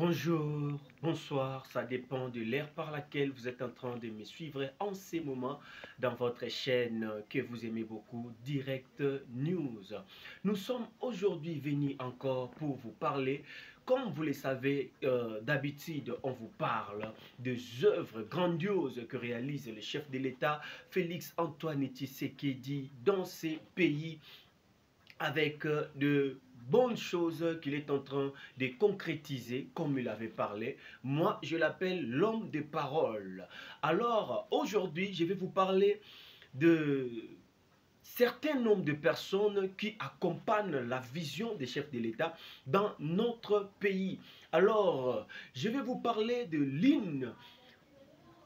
Bonjour, bonsoir, ça dépend de l'ère par laquelle vous êtes en train de me suivre en ces moments dans votre chaîne que vous aimez beaucoup, Direct News. Nous sommes aujourd'hui venus encore pour vous parler. Comme vous le savez, d'habitude, on vous parle des œuvres grandioses que réalise le chef de l'État, Félix Antoine Tshisekedi, dans ces pays avec de bonnes choses qu'il est en train de concrétiser, comme il avait parlé. Moi, je l'appelle l'homme de parole. Alors, aujourd'hui, je vais vous parler de certain nombre de personnes qui accompagnent la vision des chefs de l'État dans notre pays. Alors, je vais vous parler de l'une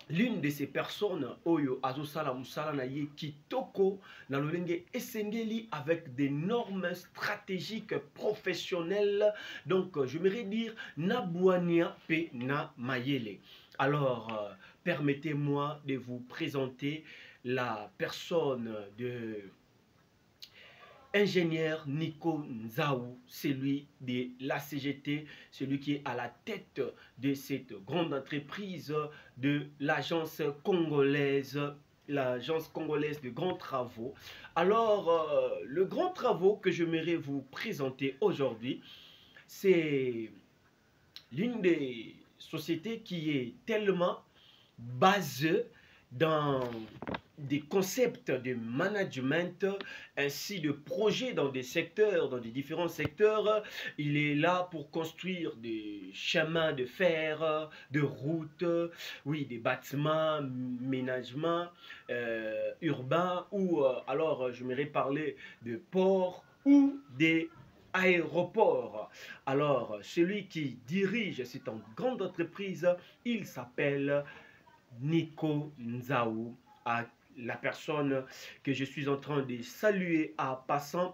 de ces personnes oyo azosala musala na ye kitoko na lolenge esengeli avec des normes stratégiques professionnelles, donc j'aimerais dire na bwania pe na mayele. Alors permettez-moi de vous présenter la personne de ingénieur Nico Nzaou, celui de la CGT, celui qui est à la tête de cette grande entreprise de l'agence congolaise de grands travaux. Alors, le grand travaux que j'aimerais vous présenter aujourd'hui, c'est l'une des sociétés qui est tellement basée dans des concepts de management ainsi de projets dans des secteurs, dans des différents secteurs. Il est là pour construire des chemins de fer, de routes, oui, des bâtiments, ménagements urbains, ou alors j'aimerais parler de ports ou des aéroports. Alors, celui qui dirige cette grande entreprise, il s'appelle Nico Nzaou, à la personne que je suis en train de saluer en passant,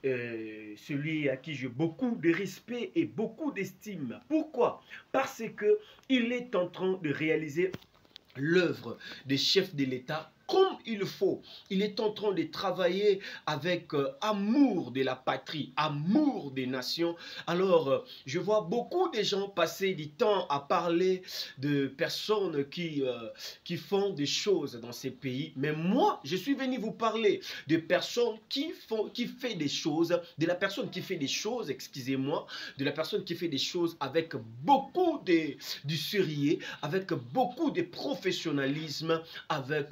celui à qui j'ai beaucoup de respect et beaucoup d'estime. Pourquoi? Parce que il est en train de réaliser l'œuvre des chefs de l'État comme il faut. Il est en train de travailler avec amour de la patrie, amour des nations. Alors, je vois beaucoup de gens passer du temps à parler de personnes qui font des choses dans ces pays. Mais moi, je suis venu vous parler de personnes qui font des choses, de la personne qui fait des choses, excusez-moi, de la personne qui fait des choses avec beaucoup du sérieux, avec beaucoup de professionnalisme, avec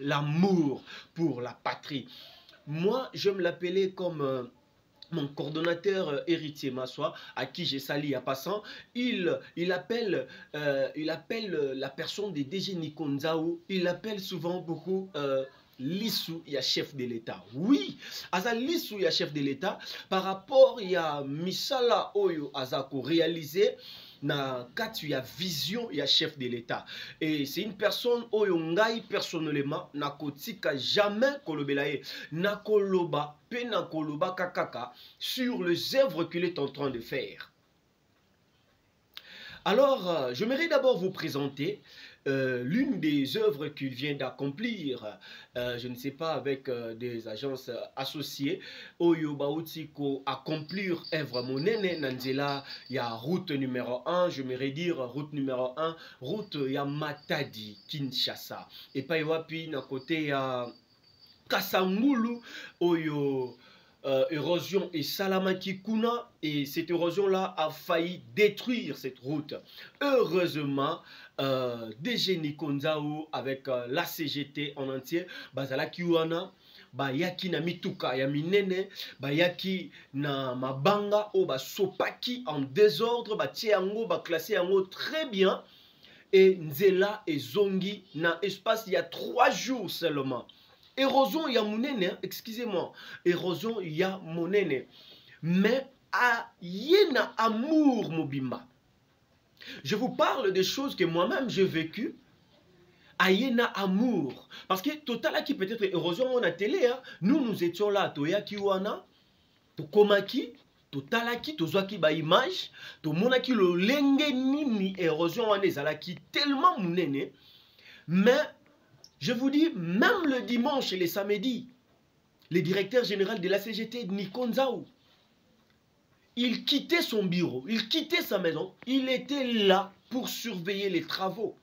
l'amour pour la patrie. Moi, je me l'appelais comme mon coordonnateur héritier Massoua, à qui j'ai sali à passant. Il appelle la personne de DG Nico Nzaou, il appelle souvent beaucoup Lissou, il y a chef de l'État. Oui, Aza Lissou, il y a chef de l'État. Par rapport, il y a Misala Oyo Azako réalisé. Na kati ya vision ya chef de l'État. Et c'est une personne oyo ngai personnellement na kotika jamais kolobelaye na koloba pe na koloba kakaka sur les œuvres qu'il est en train de faire. Alors, j'aimerais d'abord vous présenter l'une des œuvres qu'il vient d'accomplir, je ne sais pas, avec des agences associées. Oyo Bautiko accomplir œuvre monene Nanzela, il y a route numéro 1, j'aimerais dire route numéro 1, route ya Matadi, Kinshasa. Et pas wapi, na côté ya Kasangulu, Oyo. Érosion et Salamaki Kuna, et cette érosion-là a failli détruire cette route. Heureusement, DG Nico Nzaou avec la CGT en entier, Bazalaki Wana, Bayaki na mituka ya minene, Bayaki na mabanga, o basopaki en désordre, batie yango, classé yango très bien, et Nzela et Zongi na espace il y a 3 jours seulement. Érosion ya monene, excusez-moi, érosion ya monene, mais a yena amour mobimba. Je vous parle des choses que moi-même j'ai vécues. A yena amour, parce que total qui peut-être érosion on a télé, hein? Nous étions là, toyaki wana, to komaki, totalaki, tozwaki ba image, to monaki lo lenge nini érosion wana ezalaki tellement monene, mais je vous dis, même le dimanche et les samedis, le directeur général de la CGT, Nico Nzaou, il quittait son bureau, il quittait sa maison, il était là pour surveiller les travaux.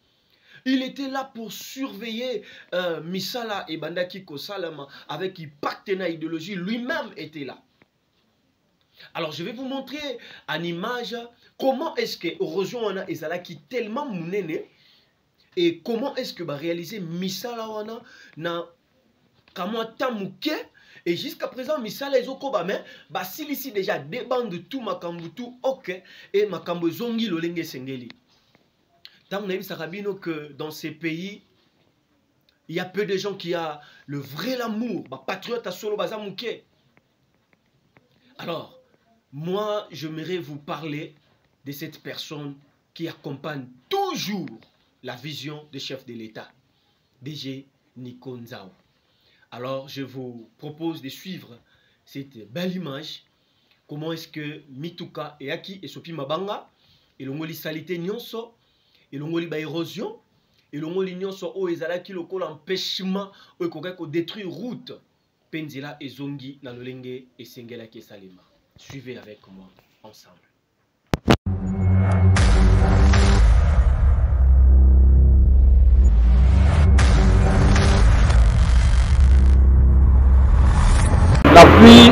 Il était là pour surveiller Misala et Bandaki Kosalama avec une partenaire idéologie. Lui-même était là. Alors, je vais vous montrer en image comment est-ce que Rojoana Ezala qui tellement mounene et comment est-ce que va réaliser Misala wana na kamwata muke et jusqu'à présent Misala ezoko ba mais ba silisi déjà débande tout makambu tout ok et makambu zongi lolenge sengeli. Tant on a vu Sarabino que dans ces pays il y a peu de gens qui ont le vrai amour, ba patriote à solo baza muke. Alors moi, j'aimerais vous parler de cette personne qui accompagne toujours la vision du chef de l'État, DG Nico Nzao. Alors, je vous propose de suivre cette belle image. Comment est-ce que Mituka et Aki et Sopi Mabanga, et l'ongoli salité nyonso, et l'ongoli ba érosion, et l'ongoli nyonso o ezalaki lokol empêchement o ekokaki détruire route, Penzela et Zongi na lolenge et Sengela ke Salima. Suivez avec moi ensemble. La pluie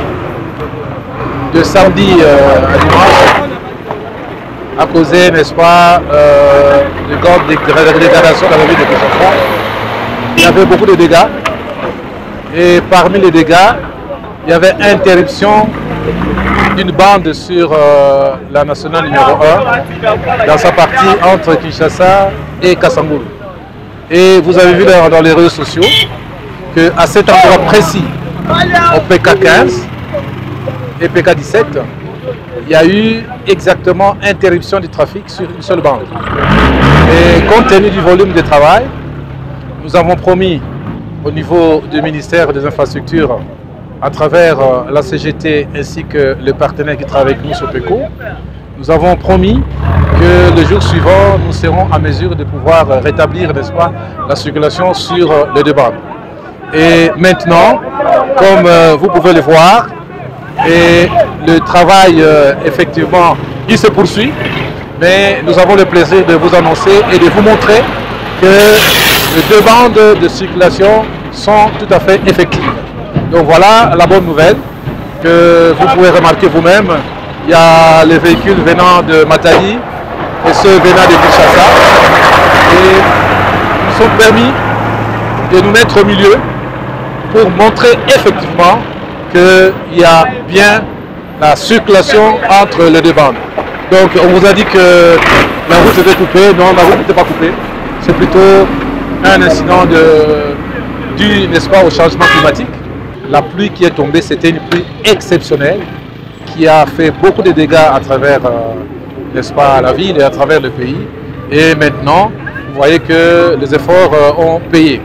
de samedi à dimanche a causé, n'est-ce pas, de grandes dégradations dans la ville de Kinshasa. Il y avait beaucoup de dégâts et parmi les dégâts, il y avait interruption d'une bande sur la nationale numéro 1 dans sa partie entre Kinshasa et Kassanguru. Et vous avez vu dans les réseaux sociaux qu'à cet endroit précis, au PK15 et PK17, il y a eu exactement interruption du trafic sur une seule bande. Et compte tenu du volume de travail, nous avons promis au niveau du ministère des Infrastructures, à travers la CGT ainsi que les partenaires qui travaillent avec nous sur PECO, nous avons promis que le jour suivant, nous serons en mesure de pouvoir rétablir, n'est-ce pas, la circulation sur les deux bandes. Et maintenant, comme vous pouvez le voir, et le travail, effectivement, il se poursuit, mais nous avons le plaisir de vous annoncer et de vous montrer que les deux bandes de circulation sont tout à fait effectives. Donc voilà la bonne nouvelle que vous pouvez remarquer vous-même. Il y a les véhicules venant de Matadi et ceux venant de Kinshasa. Et nous sommes permis de nous mettre au milieu pour montrer effectivement qu'il y a bien la circulation entre les deux bandes. Donc on vous a dit que la route était coupée. Non, la route n'était pas coupée. C'est plutôt un incident dû, n'est-ce pas, au changement climatique. La pluie qui est tombée, c'était une pluie exceptionnelle qui a fait beaucoup de dégâts à travers, n'est-ce pas, la ville et à travers le pays. Et maintenant, vous voyez que les efforts ont payé.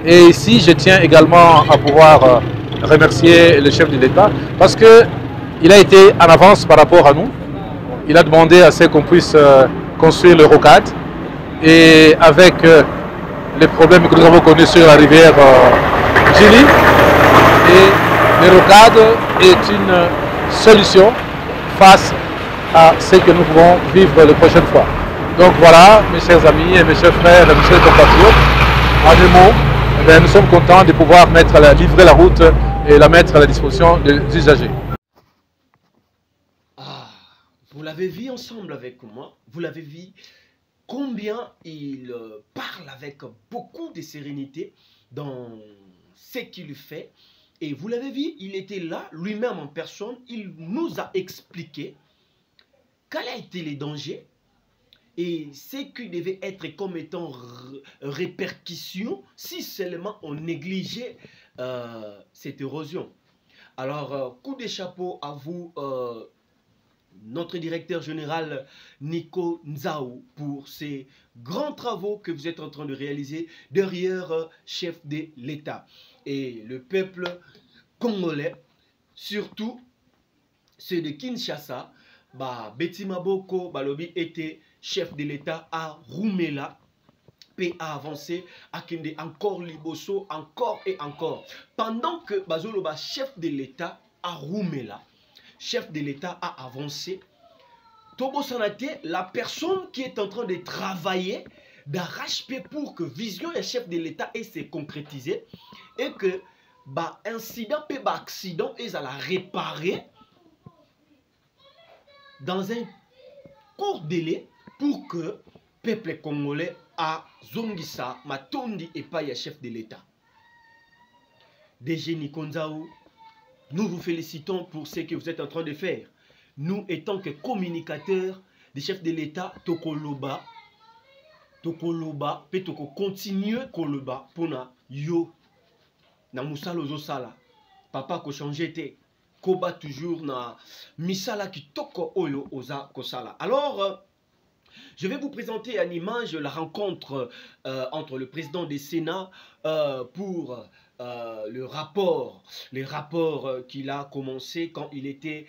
Et ici, je tiens également à pouvoir remercier le chef de l'État parce qu'il a été en avance par rapport à nous. Il a demandé à ce qu'on puisse construire le rocade. Et avec les problèmes que nous avons connus sur la rivière Djili, et le rocade est une solution face à ce que nous pouvons vivre les prochaines fois. Donc voilà, mes chers amis et mes chers frères et mes chers compatriotes, en un mot, nous sommes contents de pouvoir livrer la route et la mettre à la disposition des usagers. Ah, vous l'avez vu ensemble avec moi, vous l'avez vu combien il parle avec beaucoup de sérénité dans ce qu'il fait. Et vous l'avez vu, il était là, lui-même en personne, il nous a expliqué quels a été les dangers et ce qui devait être comme étant répercussion si seulement on négligeait cette érosion. Alors, coup de chapeau à vous, notre directeur général Nico Nzao, pour ces grands travaux que vous êtes en train de réaliser derrière chef de l'État. Et le peuple congolais, surtout ceux de Kinshasa, Betty Maboko Balobi était chef de l'État à Roumela, puis à avancer à Kende encore Liboso, encore et encore. Pendant que Bazoloba chef de l'État à Roumela, chef de l'État a avancé. Togo Sanate, la personne qui est en train de travailler d'arrache-pied pour que vision et chef de l'État ait se concrétiser et que bah incident et bah accident ils allaient réparer dans un court délai pour que peuple congolais a zongisa matondi et pas ya chef de l'État. DG Nikonzaou, nous vous félicitons pour ce que vous êtes en train de faire. Nous, étant que communicateurs des chefs de l'État, Tokoloba, pe toko continue koloba pona yo na musala ozosala. Papa ko changer te, koba toujours na misala ki toko oyo oza kosala. Alors, je vais vous présenter une image de la rencontre entre le président du Sénat pour les rapports qu'il a commencé quand il était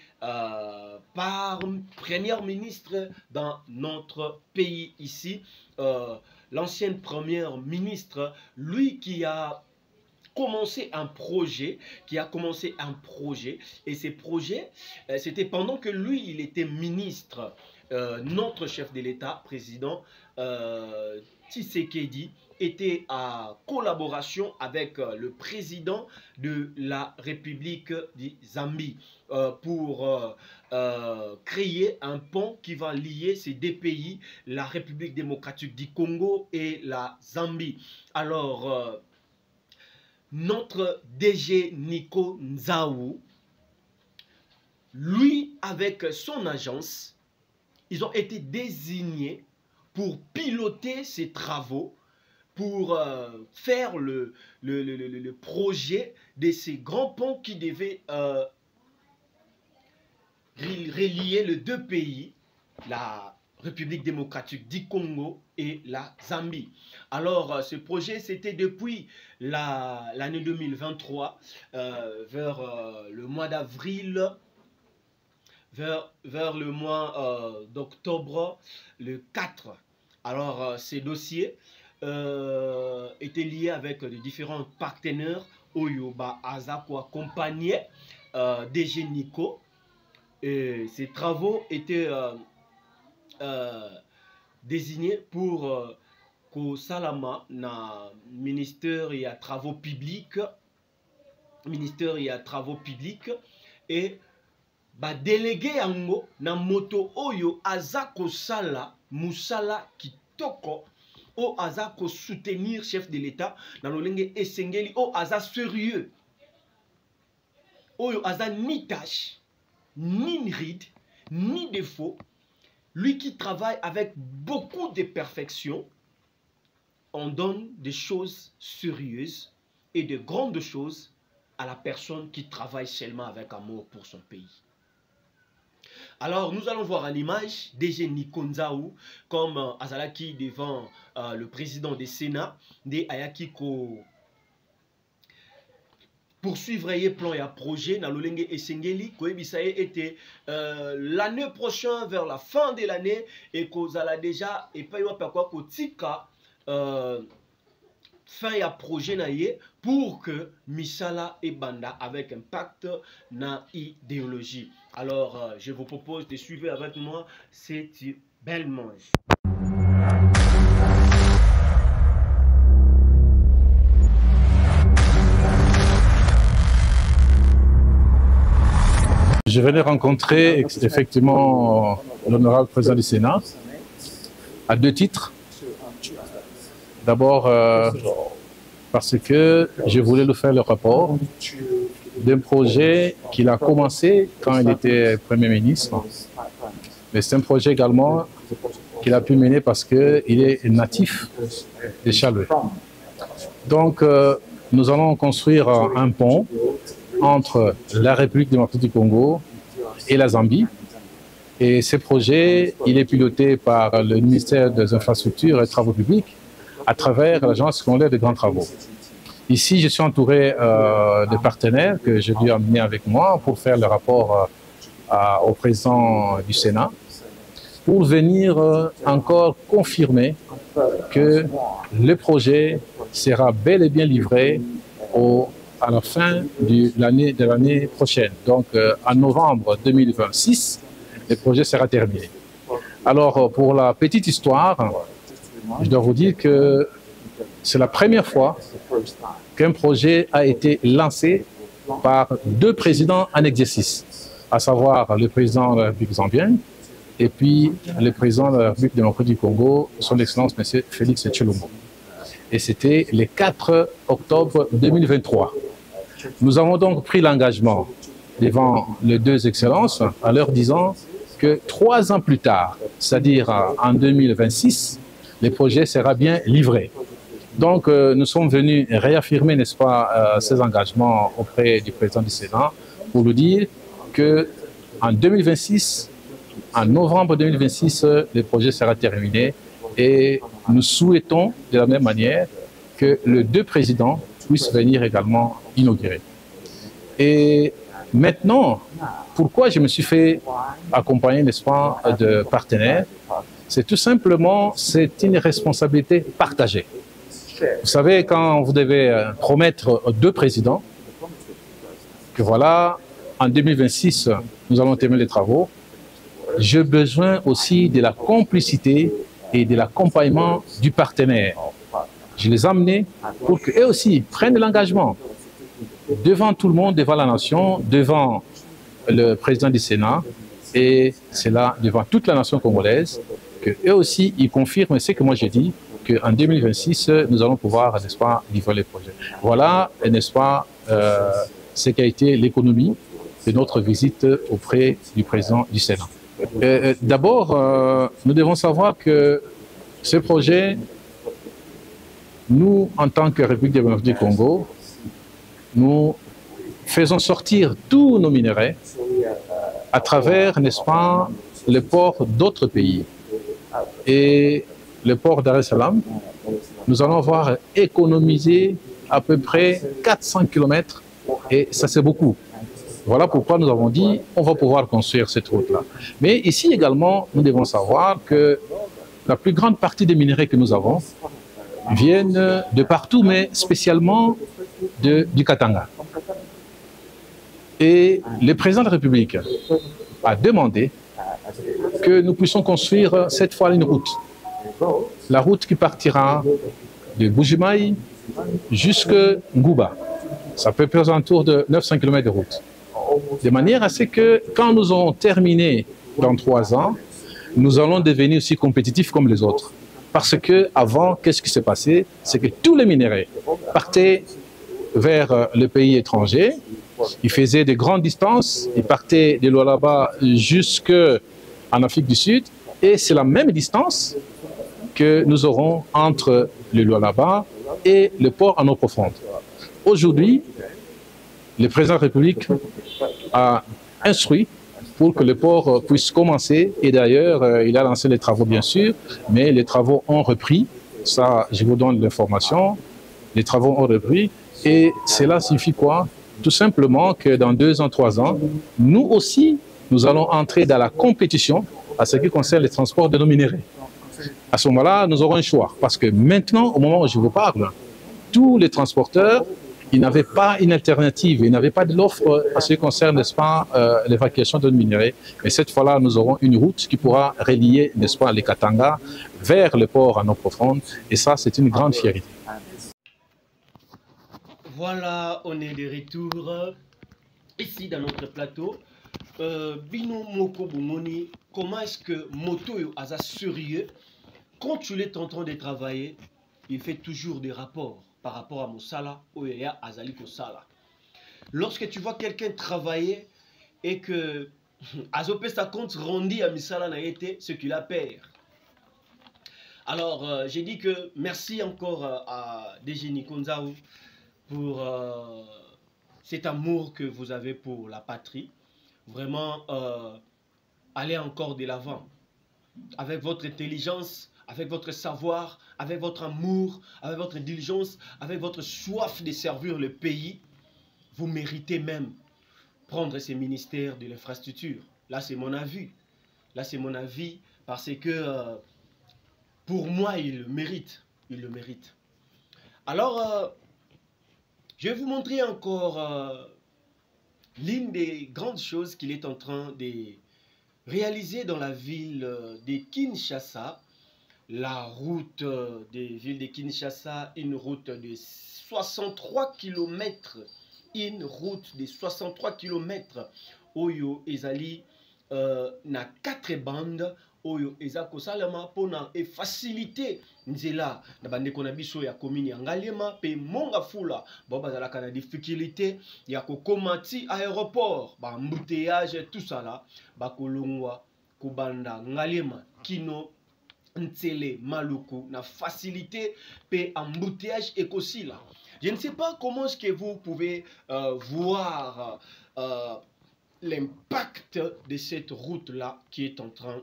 premier ministre dans notre pays ici. L'ancienne première ministre, lui qui a commencé un projet, et ces projets, c'était pendant que lui, il était ministre. Notre chef de l'État, président Tshisekedi, était en collaboration avec le président de la République du Zambie pour créer un pont qui va lier ces deux pays, la République démocratique du Congo et la Zambie. Alors, notre DG Nikonzaou, lui, avec son agence, ils ont été désignés pour piloter ces travaux, pour faire le projet de ces grands ponts qui devaient relier les deux pays, la République démocratique du Congo et la Zambie. Alors, ce projet, c'était depuis l'année 2023, vers le mois d'avril, vers le mois d'octobre, le 4. Alors, ces dossiers étaient liés avec de différents partenaires. Oyoba Azako accompagné DG Nico. Et ces travaux étaient désignés pour que Salama, na ministère et à travaux publics, et ba délégué yango na moto oyo azako sala musala kitoko o azako soutenir chef de l'État na lolenge esengeli o aza sérieux oyo aza ni tâche ni ride ni défaut, lui qui travaille avec beaucoup de perfection. On donne des choses sérieuses et de grandes choses à la personne qui travaille seulement avec amour pour son pays. Alors, nous allons voir en image DG Nikonzaou comme Azalaki devant le président du Sénat, de Ayakiko poursuivre les plans et projets dans l'Olenge Esengeli, Koebisaye était l'année prochaine, vers la fin de l'année, et qu'on a déjà, et pas yo quoi kotika fin ya projet naie pour que Misala et Banda avec impact na idéologie. Alors, je vous propose de suivre avec moi cette belle manche. Je venais rencontrer effectivement l'honorable président du Sénat à deux titres. D'abord parce que je voulais lui faire le rapport d'un projet qu'il a commencé quand il était Premier ministre. Mais c'est un projet également qu'il a pu mener parce qu'il est natif de Chaleur. Donc nous allons construire un pont entre la République démocratique du Congo et la Zambie. Et ce projet, il est piloté par le ministère des Infrastructures et des Travaux publics à travers l'Agence congolaise de grands travaux. Ici, je suis entouré de partenaires que je lui ai amenés avec moi pour faire le rapport au président du Sénat, pour venir encore confirmer que le projet sera bel et bien livré au à la fin de l'année prochaine. Donc en novembre 2026, le projet sera terminé. Alors pour la petite histoire, je dois vous dire que c'est la première fois qu'un projet a été lancé par deux présidents en exercice, à savoir le président de la République zambienne et puis le président de la République démocratique du Congo, son Excellence M. Félix Tshilombo. Et c'était le 4 octobre 2023. Nous avons donc pris l'engagement devant les deux excellences en leur disant que 3 ans plus tard, c'est-à-dire en 2026, le projet sera bien livré. Donc nous sommes venus réaffirmer, n'est-ce pas, ces engagements auprès du président du Sénat pour lui dire qu'en 2026, en novembre 2026, le projet sera terminé et nous souhaitons de la même manière que les deux présidents puissent venir également inaugurer. Et maintenant, pourquoi je me suis fait accompagner, n'est-ce pas, de partenaires? C'est tout simplement, c'est une responsabilité partagée. Vous savez, quand vous devez promettre aux deux présidents que voilà, en 2026, nous allons terminer les travaux, j'ai besoin aussi de la complicité et de l'accompagnement du partenaire. Je les ai amenés pour qu'eux aussi prennent l'engagement devant tout le monde, devant la nation, devant le président du Sénat, et c'est là, devant toute la nation congolaise, qu'eux aussi, ils confirment ce que moi j'ai dit, qu'en 2026, nous allons pouvoir, n'est-ce pas, livrer les projets. Voilà, n'est-ce pas, ce qui a été l'économie de notre visite auprès du président du Sénat. D'abord, nous devons savoir que ce projet, nous, en tant que République démocratique du Congo, nous faisons sortir tous nos minerais à travers, n'est-ce pas, les ports d'autres pays. Et le port d'Ar es Salaam, nous allons avoir économisé à peu près 400 km et ça c'est beaucoup. Voilà pourquoi nous avons dit on va pouvoir construire cette route-là. Mais ici également, nous devons savoir que la plus grande partie des minerais que nous avons viennent de partout, mais spécialement du Katanga. Et le président de la République a demandé que nous puissions construire cette fois une route. La route qui partira de Bujimaï jusqu'à Ngouba. Ça peut peser autour de 900 km de route. De manière à ce que quand nous aurons terminé dans 3 ans, nous allons devenir aussi compétitifs comme les autres. Parce qu'avant, qu'est-ce qui s'est passé? C'est que tous les minéraux partaient vers le pays étranger. Ils faisaient de grandes distances. Ils partaient de Lualaba jusqu'en Afrique du Sud. Et c'est la même distance que nous aurons entre le Lualaba et le port en eau profonde. Aujourd'hui, le président de la République a instruit pour que le port puisse commencer. Et d'ailleurs, il a lancé les travaux, bien sûr, mais les travaux ont repris. Ça, je vous donne l'information. Les travaux ont repris. Et cela signifie quoi? Tout simplement que dans 2 ans, 3 ans, nous aussi, nous allons entrer dans la compétition à ce qui concerne les transports de nos minéraux. À ce moment-là, nous aurons un choix. Parce que maintenant, au moment où je vous parle, tous les transporteurs, ils n'avaient pas une alternative, ils n'avaient pas de l'offre à ce qui concerne, n'est-ce pas, l'évacuation de nos minéraux. Mais cette fois-là, nous aurons une route qui pourra relier, n'est-ce pas, les Katanga vers le port en eau profonde. Et ça, c'est une grande fierté. Voilà, on est de retour ici dans notre plateau. Bino Moko Boumoni, comment est-ce que Moto est sérieux? Quand tu es en train de travailler, il fait toujours des rapports par rapport à Moussala ou à Azali Kosala. Lorsque tu vois quelqu'un travailler et que Azopé sa compte rendu à Misala n'a été ce qu'il a perd. Alors, j'ai dit que merci encore à DG Nikonzaou pour cet amour que vous avez pour la patrie. Vraiment, allez encore de l'avant. Avec votre intelligence, avec votre savoir, avec votre amour, avec votre diligence, avec votre soif de servir le pays, vous méritez même prendre ces ministères de l'infrastructure. Là, c'est mon avis. Là, c'est mon avis parce que pour moi, il le mérite. Il le mérite. Alors, Je vais vous montrer encore l'une des grandes choses qu'il est en train de réaliser dans la ville de Kinshasa. La route des villes de Kinshasa, une route de 63 km. Une route de 63 km. Oyo ezali na 4 bandes. Oyo ezako salama pona et faciliter nzela na bandeko na biso ya commune ya Ngaliema pe Mongafula baba zalaka na difficulté ya kokoma ti aéroport ba embouteillage tout ça là ba kolongwa kubanda Ngaliema kino Ntsele Maluku na facilité pe embouteillage ekosila. Je ne sais pas comment est-ce que vous pouvez voir l'impact de cette route là qui est en train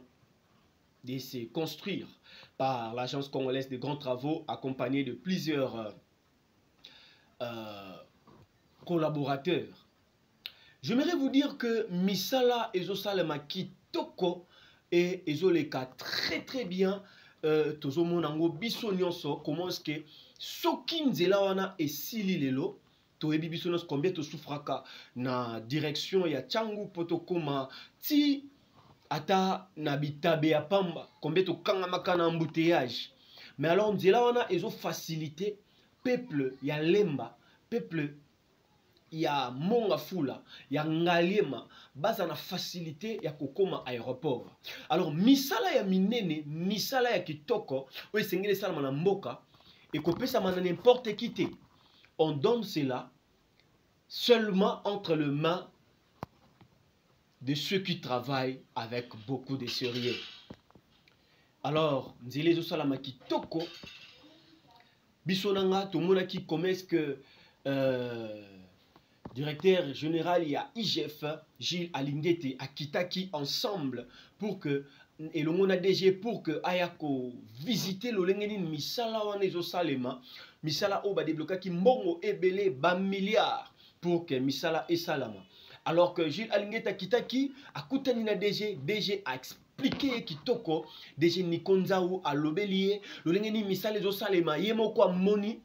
de se construire par l'agence congolaise de grands travaux accompagnée de plusieurs collaborateurs. J'aimerais vous dire que Misala ezosalema kitoko et ezoleka très bien tozomonango biso nyonso comment est-ce que soki nzela wana esili lelo toyebi biso nyonso combien tosufraka na direction ya Tchangu potokoma ti ata na bitabe ya pamba combien tokangamaka na embouteillage. Mais alors nzela wana ezo faciliter peuple ya Lemba, peuple ya Mongafula, ya Ngaliema baza na facilité ya kokoma aéroport. Alors misala ya minene, misala ya kitoko oyo esengeli esalama na mboka ekopesama na n'importe qui te. On donne cela seulement entre les mains de ceux qui travaillent avec beaucoup de sérieux. Alors, nzela ezosalama kitoko bisonanga tomonaki comment est-ce que directeur général il y a IGF Gilles Alingete akitaki ensemble pour que et le mona DG pour que ayako visiter l'olengeni misala wana ezosalema misala o ba déblokaki mbongo ebele ba milliards pour que misala esalama. Alors que Gilles Alingete akitaki akutani na DG a expliqué kitoko DG Nikonzao a lobelie l'olengeni misala ezosalema yemoko amoni.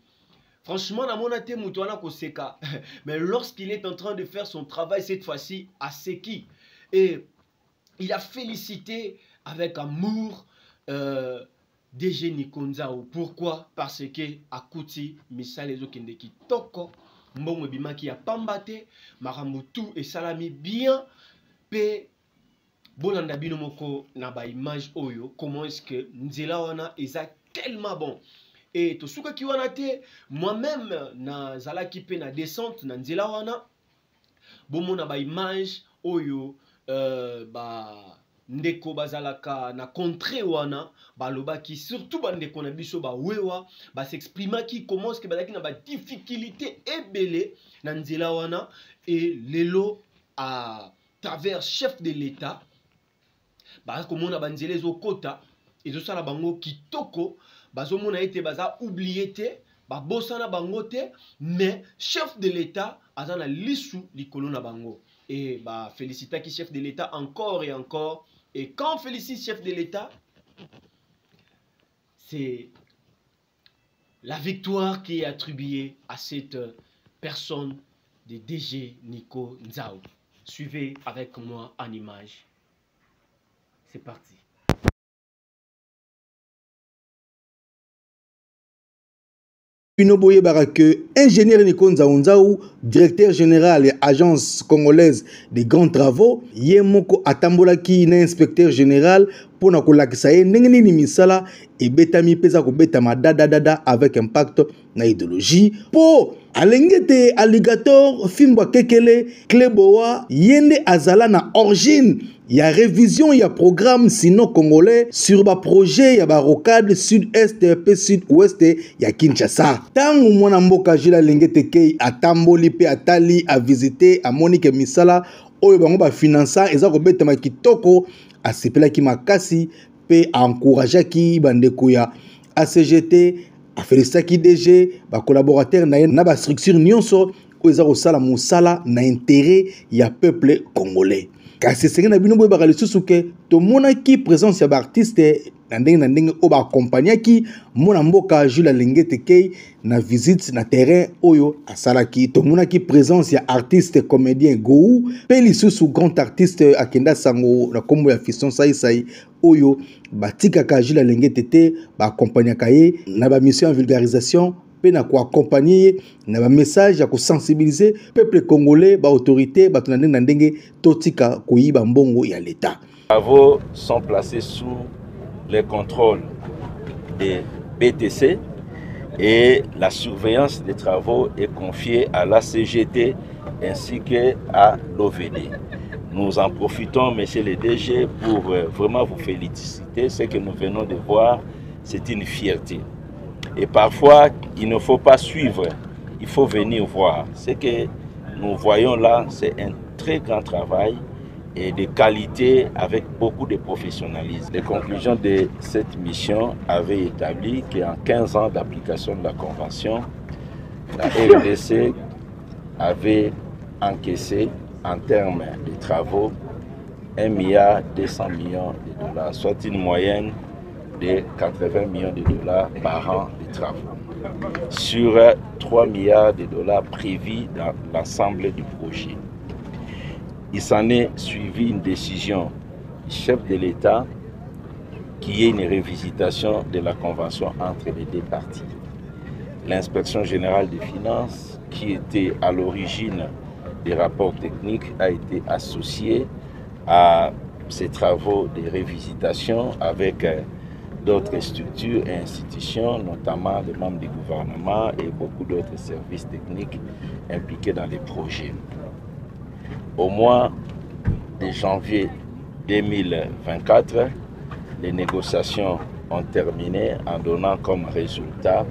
Franchement, na mona te mutu wana koseka. Mais lorsqu'il est en train de faire son travail cette fois-ci à Seki, et il a félicité avec amour DG Nikonzao. Pourquoi? Parce que akuti misalezo kende kitoko mbongo bimaki ya pambate maramutu et salami bien pe bolanda bino moko na ba image oyo comment est-ce que nzela wana eza tellement bon. Et tout ce qui wana te moi-même na zalaki pe na descente na nzela wana bomona ba image oyo ba ndeko bazalaka na contrée wana balobaki surtout ba ndeko na biso ba wewa ba s'exprimaki comment est-ce que bazalaki na ba difficulté ebele na nzela wana et lelo à travers chef de l'État ba komona ba nzela ezokota ezosala bango kitoko. Bazomona ete baza oublié te, babosana bango te, mais chef de l'État azana lisu likolo na bango. Et bah félicita qui chef de l'État encore et encore. Et quand on félicite chef de l'État, c'est la victoire qui est attribuée à cette personne de DG Nikonzao. Suivez avec moi en image. C'est parti. Pinoboye Barake, ingénieur Nikonzao, directeur général et agence congolaise des grands travaux, Yemoko Atambolaki, inspecteur général, pour na kolakisa ye ndenge ni misala et betami pesa ko betama dada avec impact na idéologie po alengete alligator Fimbwa Kekele Kleboa yende azala na origine ya révision ya programme sino congolais sur ba projet ya ba rocade sud-est pe sud-ouest ya Kinshasa. Tangu mwana mboka jila lengete kei atamboli pe atali a visiter a Monique misala oyo bango ba finança eza ko betama kitoko asepelaki makasi pe encourageaki bandeko ya ACGT afelisaki DG ba collaborateur na ba structure nyonso oyo eza kosala mosala na intérêt ya peuple congolais. kasi senge na bino boye baka lisusu ke tomonaki présence ya baartiste na ndenge oyo baakompagnaki mwana mboka Jules Alengete Kei na visite na terrain oyo asalaki. Tomonaki présence ya artiste comédien Gou pe lisusu grand artiste akenda sango na kombo ya Fiston Saisai oyo batikaka Jules Alengete te baakompagnaka ye na ba mission en vulgarisation pe na ko accompagner na ba message ya ko sensibiliser peuple congolais ba autorité ba tuna ndenge totika koyiba mbongo ya l'état. Les travaux sont placés sous le contrôle des BTC et la surveillance des travaux est confiée à la CGT ainsi qu'à l'OVD. Nous en profitons, monsieur le DG, pour vraiment vous féliciter. Ce que nous venons de voir, c'est une fierté. Et parfois, il ne faut pas suivre, il faut venir voir. Ce que nous voyons là, c'est un très grand travail et de qualité avec beaucoup de professionnalisme. Les conclusions de cette mission avaient établi qu'en 15 ans d'application de la Convention, la RDC avait encaissé en termes de travaux 1,2 milliard de dollars, soit une moyenne de 80 millions de dollars par an de travaux, sur 3 milliards de dollars prévus dans l'ensemble du projet. Il s'en est suivi une décision du chef de l'État qui est une révisitation de la convention entre les deux parties. L'inspection générale des finances, qui était à l'origine des rapports techniques, a été associée à ces travaux de révisitation avec d'autres structures et institutions, notamment les membres du gouvernement et beaucoup d'autres services techniques impliqués dans les projets. Au mois de janvier 2024, les négociations ont terminé en donnant comme résultat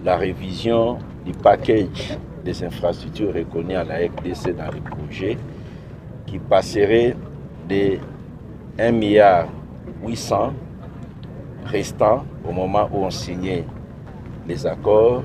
la révision du package des infrastructures reconnues à la RDC dans le projet qui passerait de 1,8 milliard restant au moment où on signait les accords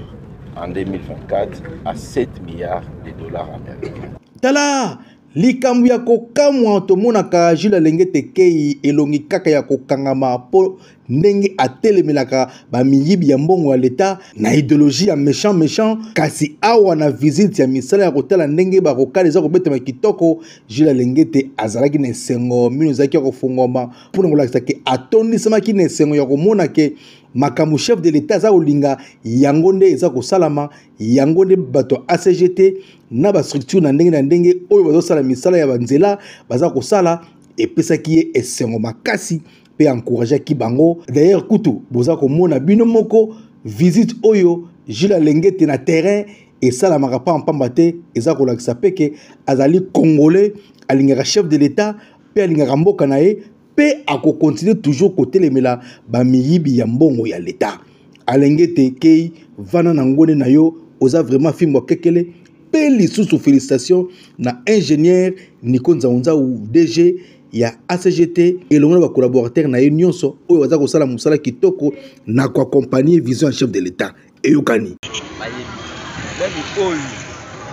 en 2024 à 7 milliards de dollars américains. Tala likambo ya kokamwa tomonaka Jules Alengete Kei elongi kaka ya kokangama po ndenge atelemelaka ba miyibi ya mbongo ya leta na idéologie ya méchant kasi awa na visite ya misala ya kotala ndenge ba kokala za kobetama kitoko Jules Alengete azalaki na sengo mino zaki ya kofungoma pona kolakisa ke atondisama na sengo ya komona ke makamu chef de l'état za olinga yango nde eza kosalama yango nde bato ACGT na ba structure na ndenge oyo bazosala misala ya banzela baza kosala epesaki ye esengo makasi pe encourager ki bango. D'ailleurs kutu boza komona bino moko visite oyo Jules Alengete na terrain et ça la maka pa en pamba te eza kolakisa peke azali congolais alingaka chef de l'état pe alingaka mboka na ye pe ako continuer toujours côté lemela ba miyibi ya mbongo ya l'état. Alengete Kei vana na ngone na yo oza vraiment fimbo kekele pe lisusu félicitations na ingénieur Nico Nzaonza ou DG ya ACGT elongo na ba collaborateur na ye nyonso oyo baza kosala musala kitoko na ko accompagner vision chef de l'état eyokani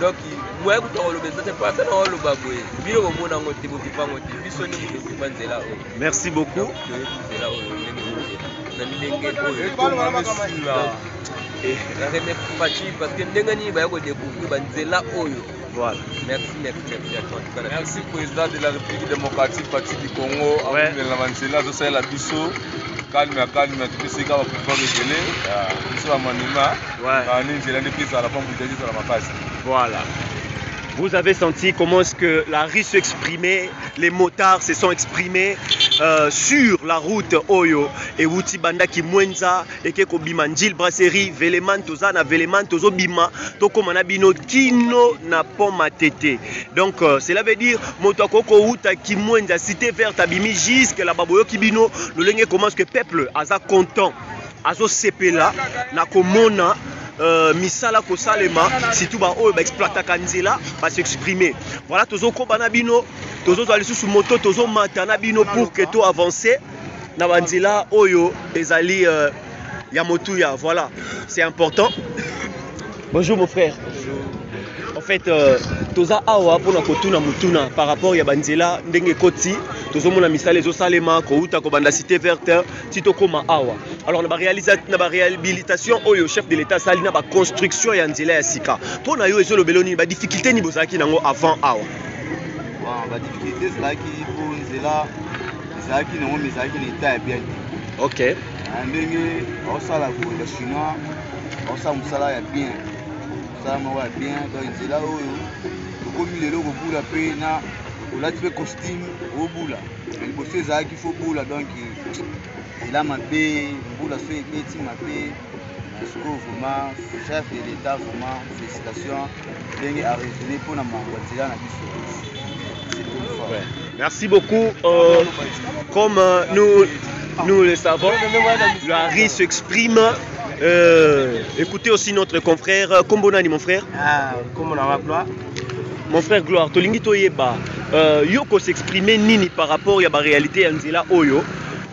donc moi ko to lo bezate pas ça no lo baboye biro ko mona ngote bo kipango ti biso ni mo kipanzela o. Merci beaucoup zela o na ndenge o to mama et la remettre parce que ndenge ni ba ko découvrir banzela oyo. Voilà. Merci à toi. Merci président de la République démocratique parti du Congo. Ouais. La Mancela, tout ça la biso. Calme, tout ce qui va pouvoir révéler. Biso la manima. Ouais. Voilà. Vous avez senti comment est-ce que la rue s'exprimait, les motards se sont exprimés sur la route Oyo et Wuti Banda ki Mwenza et Keko Bimandil Brasserie, Veleman Toza na Veleman Tozo Bima, Toko Manabino Kino na Poma Tete. Donc cela veut dire Motokoko Wuta ki Mwenza cité verte abimi jusque la Baboyo Kibino, le lenge commence que peuple aza content, azo sepela na komona misala ko salema surtout ba oyo ba exploiter kanzela ba s'exprimer. Voilà tozo ko banabino tozo zali sous moto tozo matana bino pour que to avancer na banzela oyo ezali ya motuya. Voilà, c'est important. Bonjour mon frère. Bonjour. fait toza awa pona kotuna mutuna par rapport ya banzela ndenge koti tozomona misala ezosalema kouta ko banda cité verte tito koma awa. Alors na ba réhabilitation oyo chef de l'état sali na ba construction ya nzela ya sika pona yo ezolobelo ni ba difficulté ni bozaki nango avant awa. Ba difficulté c'est là qui pour nzela ça qui non mais ça qui l'état est bien. OK. Ndenge osala ko le chinois osala musala ya bien. Ça m'a bien donc nzela oyo komi lelo ko bula pe na olati pe costume au bula. Il bosse ça qu'il faut bula donc il a ma paix, bula so ebeti ma paix. Est-ce que vraiment chef de l'état vraiment félicitations ndenge a raisonné pour na mango nzela na biso. Ouais. Merci beaucoup. Comme nous le savons, la RI s'exprime. Écoutez aussi notre confrère. Kombonani, mon frère. Mon frère Gloire, Tolingi Toyeba, Yoko s'exprimer nini par rapport à la réalité Anzela Oyo.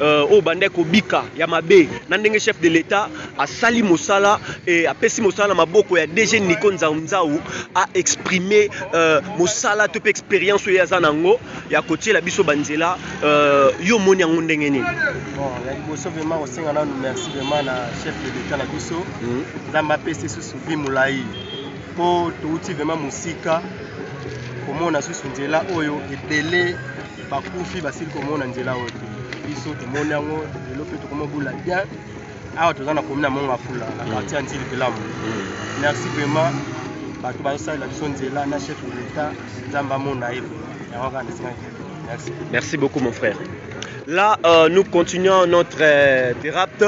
Au bandeko bika ya mabe nandenge chef de l'état a sali mosala et a pesi mosala maboko ya DG Nico Nzaou a exprimé mosala top expérience ya zanango ya kotie la biso banzela yo moni yango ndenge nini. Bon ya liboso vraiment osenga na merci vraiment na chef de l'état na biso nzamba pesi susu bi mulai po touti vraiment musika komona susu nzela oyo ebele bakufi basili komona nzela oyo biso tomoni yango lelo pe tokoma bula bien awa tozana komina monga fula na quartier Nzili Pelamu. Merci vraiment bato bazosala biso nzela na chef de l'état nzamba mona eve yango kana merci. Merci beaucoup mon frère. Là nous continuons notre thérapie